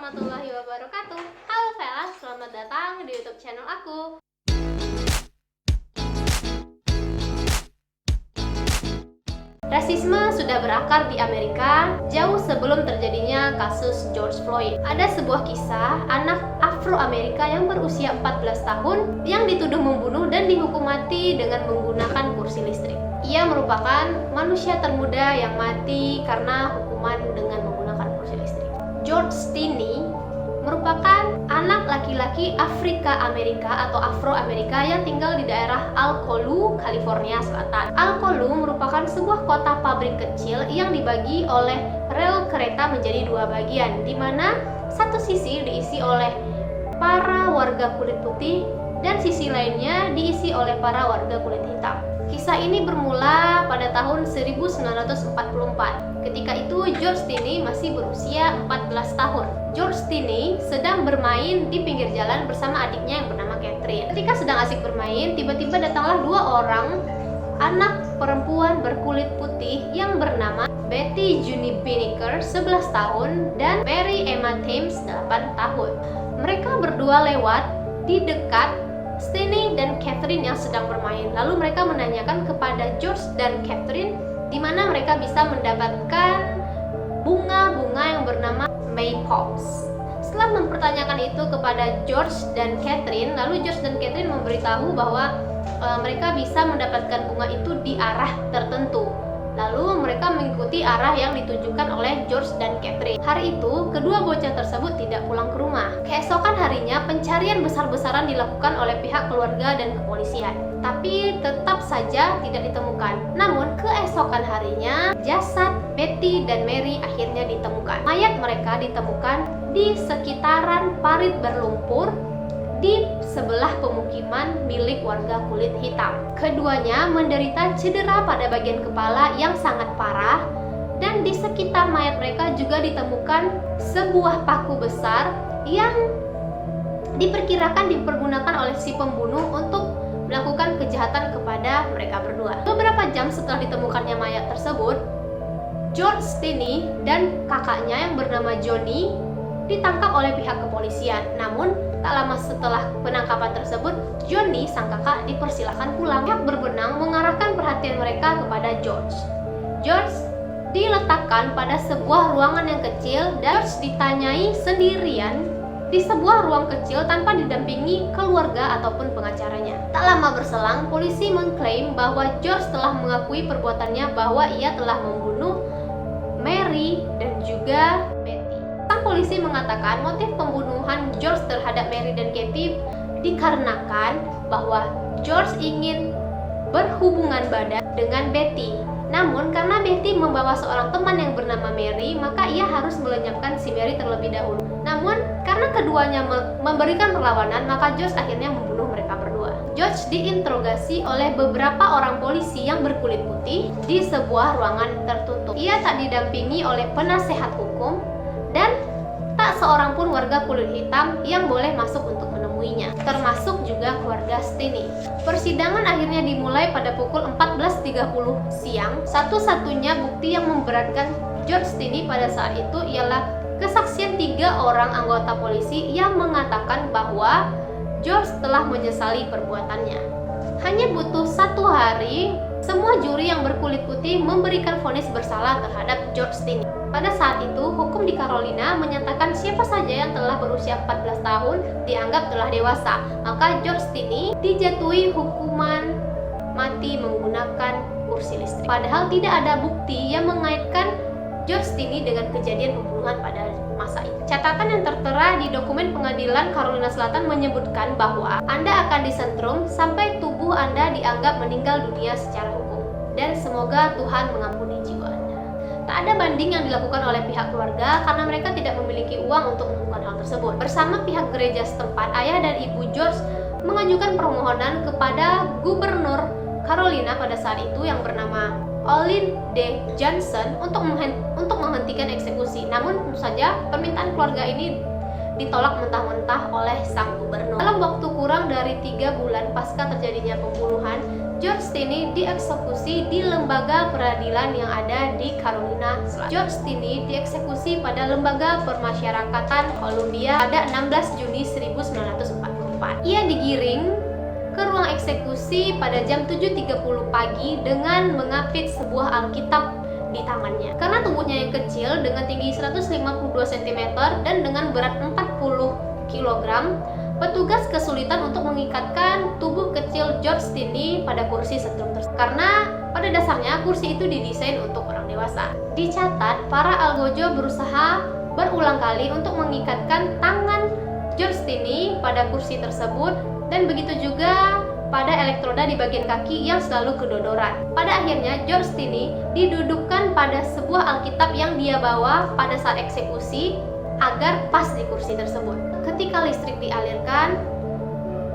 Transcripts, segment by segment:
warahmatullahi wabarakatuh. Halo Vela, selamat datang di YouTube channel aku. Rasisme sudah berakar di Amerika jauh sebelum terjadinya kasus George Floyd. Ada sebuah kisah anak Afro-Amerika yang berusia 14 tahun yang dituduh membunuh dan dihukum mati dengan menggunakan kursi listrik. Ia merupakan manusia termuda yang mati karena hukuman dengan menggunakan kursi listrik. George Stinney merupakan anak laki-laki Afrika Amerika atau Afro-Amerika yang tinggal di daerah Alcolu, California Selatan. Alcolu merupakan sebuah kota pabrik kecil yang dibagi oleh rel kereta menjadi dua bagian, di mana satu sisi diisi oleh para warga kulit putih dan sisi lainnya diisi oleh para warga kulit hitam. Kisah ini bermula pada tahun 1944. Ketika itu George Stinney masih berusia 14 tahun. George Stinney sedang bermain di pinggir jalan bersama adiknya yang bernama Catherine. Ketika sedang asik bermain, tiba-tiba datanglah dua orang anak perempuan berkulit putih yang bernama Betty Juni Binnicker 11 tahun dan Mary Emma Thames 8 tahun. Mereka berdua lewat di dekat Stinney dan Catherine yang sedang bermain. Lalu mereka menanyakan kepada George dan Catherine di mana mereka bisa mendapatkan bunga-bunga yang bernama maypops. Setelah mempertanyakan itu kepada George dan Catherine, lalu George dan Catherine memberitahu bahwa mereka bisa mendapatkan bunga itu di arah tertentu. Lalu mereka mengikuti arah yang ditunjukkan oleh George dan Catherine. Hari itu, kedua bocah tersebut tidak pulang ke rumah. Keesokan harinya, pencarian besar-besaran dilakukan oleh pihak keluarga dan kepolisian. Tapi tetap saja tidak ditemukan. Namun, keesokan harinya, jasad Betty dan Mary akhirnya ditemukan. Mayat mereka ditemukan di sekitaran parit berlumpur di sebelah pemukiman milik warga kulit hitam. Keduanya menderita cedera pada bagian kepala yang sangat parah, dan di sekitar mayat mereka juga ditemukan sebuah paku besar yang diperkirakan dipergunakan oleh si pembunuh untuk melakukan kejahatan kepada mereka berdua. Beberapa jam setelah ditemukannya mayat tersebut, George Stinney dan kakaknya yang bernama Johnny ditangkap oleh pihak kepolisian. Namun, tak lama setelah penangkapan tersebut, Johnny, sang kakak, dipersilakan pulang. Pihak berwenang mengarahkan perhatian mereka kepada George. George diletakkan pada sebuah ruangan yang kecil dan George ditanyai sendirian di sebuah ruang kecil tanpa didampingi keluarga ataupun pengacaranya. Tak lama berselang, polisi mengklaim bahwa George telah mengakui perbuatannya bahwa ia telah membunuh Mary dan juga Betty. Sang polisi mengatakan motif pembunuhan George terhadap Mary dan Kathy dikarenakan bahwa George ingin berhubungan badan dengan Betty. Namun karena Betty membawa seorang teman yang bernama Mary, maka ia harus melenyapkan si Mary terlebih dahulu. Namun karena keduanya memberikan perlawanan, maka George akhirnya membunuh mereka berdua. George diinterogasi oleh beberapa orang polisi yang berkulit putih di sebuah ruangan tertutup. Ia tak didampingi oleh penasehat hukum dan tak seorang pun warga kulit hitam yang boleh masuk untuk menemuinya, termasuk juga keluarga Stinney. Persidangan akhirnya dimulai pada pukul 14.30 siang. Satu-satunya bukti yang memberatkan George Stinney pada saat itu ialah kesaksian 3 orang anggota polisi yang mengatakan bahwa George telah menyesali perbuatannya. Hanya butuh 1 hari, semua juri yang berkulit putih memberikan vonis bersalah terhadap George Stinney. Pada saat itu, hukum di Carolina menyatakan siapa saja yang telah berusia 14 tahun dianggap telah dewasa. Maka George Stinney dijatuhi hukuman mati menggunakan kursi listrik. Padahal tidak ada bukti yang mengaitkan George Stinney dengan kejadian pembunuhan pada masa itu. Catatan yang tertera di dokumen pengadilan Carolina Selatan menyebutkan bahwa Anda akan disentrum sampai tubuh Anda dianggap meninggal dunia secara hukum. Dan semoga Tuhan mengampuni jiwa Anda. Tak ada banding yang dilakukan oleh pihak keluarga karena mereka tidak memiliki uang untuk melakukan hal tersebut. Bersama pihak gereja setempat, ayah dan ibu George mengajukan permohonan kepada gubernur Carolina pada saat itu yang bernama Olin D. Johnson untuk menghentikan eksekusi. Namun tentu saja permintaan keluarga ini ditolak mentah-mentah oleh sang gubernur. Dalam waktu kurang dari 3 bulan pasca terjadinya pembunuhan, George Stinney dieksekusi di lembaga peradilan yang ada di Carolina Selatan. George Stinney dieksekusi pada Lembaga Permasyarakatan Columbia pada 16 Juni 1944. Ia digiring ke ruang eksekusi pada jam 7.30 pagi dengan mengapit sebuah Alkitab di tangannya. Karena tubuhnya yang kecil dengan tinggi 152 cm dan dengan berat 40 kg, petugas kesulitan untuk mengikatkan tubuh kecil George Stinney pada kursi setrum tersebut. Karena pada dasarnya kursi itu didesain untuk orang dewasa. Dicatat, para algojo berusaha berulang kali untuk mengikatkan tangan George Stinney pada kursi tersebut, dan begitu juga pada elektroda di bagian kaki yang selalu kedodoran. Pada akhirnya George Stinney didudukkan pada sebuah Alkitab yang dia bawa pada saat eksekusi agar pas di kursi tersebut. Ketika listrik dialirkan,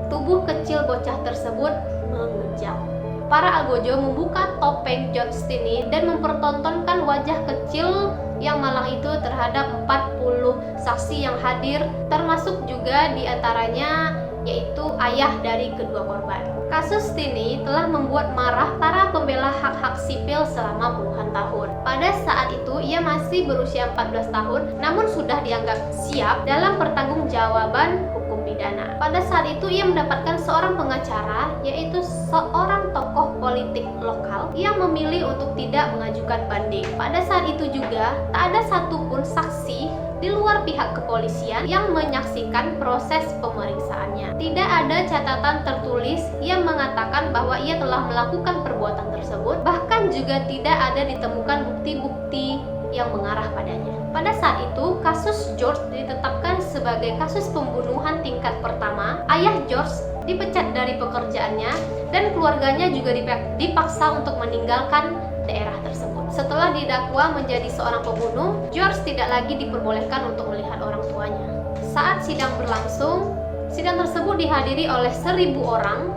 tubuh kecil bocah tersebut mengejang. Para algojo membuka topeng George Stinney dan mempertontonkan wajah kecil yang malang itu terhadap 40 saksi yang hadir, termasuk juga diantaranya yaitu ayah dari kedua korban. Kasus Stinney telah membuat marah para pembela hak-hak sipil selama puluhan tahun. Pada saat itu ia masih berusia 14 tahun, namun sudah dianggap siap dalam pertanggungjawaban hukum pidana. Pada saat itu ia mendapatkan seorang pengacara, yaitu seorang tokoh politik lokal yang memilih untuk tidak mengajukan banding. Pada saat itu juga tak ada satupun saksi di luar pihak kepolisian yang menyaksikan proses pemeriksaannya. Tidak ada catatan tertulis yang mengatakan bahwa ia telah melakukan perbuatan tersebut, bahkan juga tidak ada ditemukan bukti-bukti yang mengarah padanya. Pada saat itu, kasus George ditetapkan sebagai kasus pembunuhan tingkat pertama. Ayah George dipecat dari pekerjaannya dan keluarganya juga dipaksa untuk meninggalkan daerah tersebut. Setelah didakwa menjadi seorang pembunuh, George tidak lagi diperbolehkan untuk melihat orang tuanya. Saat sidang berlangsung, sidang tersebut dihadiri oleh 1.000 orang,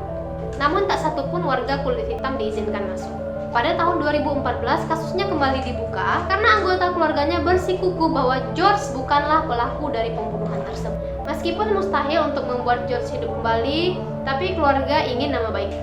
namun tak satupun warga kulit hitam diizinkan masuk. Pada tahun 2014, kasusnya kembali dibuka karena anggota keluarganya bersikukuh bahwa George bukanlah pelaku dari pembunuhan tersebut. Meskipun mustahil untuk membuat George hidup kembali, tapi keluarga ingin nama baik.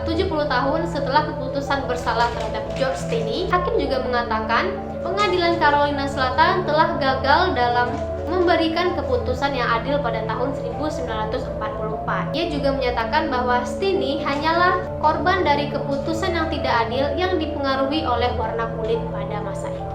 70 tahun setelah keputusan bersalah terhadap George Stinney, hakim juga mengatakan pengadilan Carolina Selatan telah gagal dalam memberikan keputusan yang adil pada tahun 1944. Ia juga menyatakan bahwa Stinney hanyalah korban dari keputusan yang tidak adil yang dipengaruhi oleh warna kulit pada masa itu.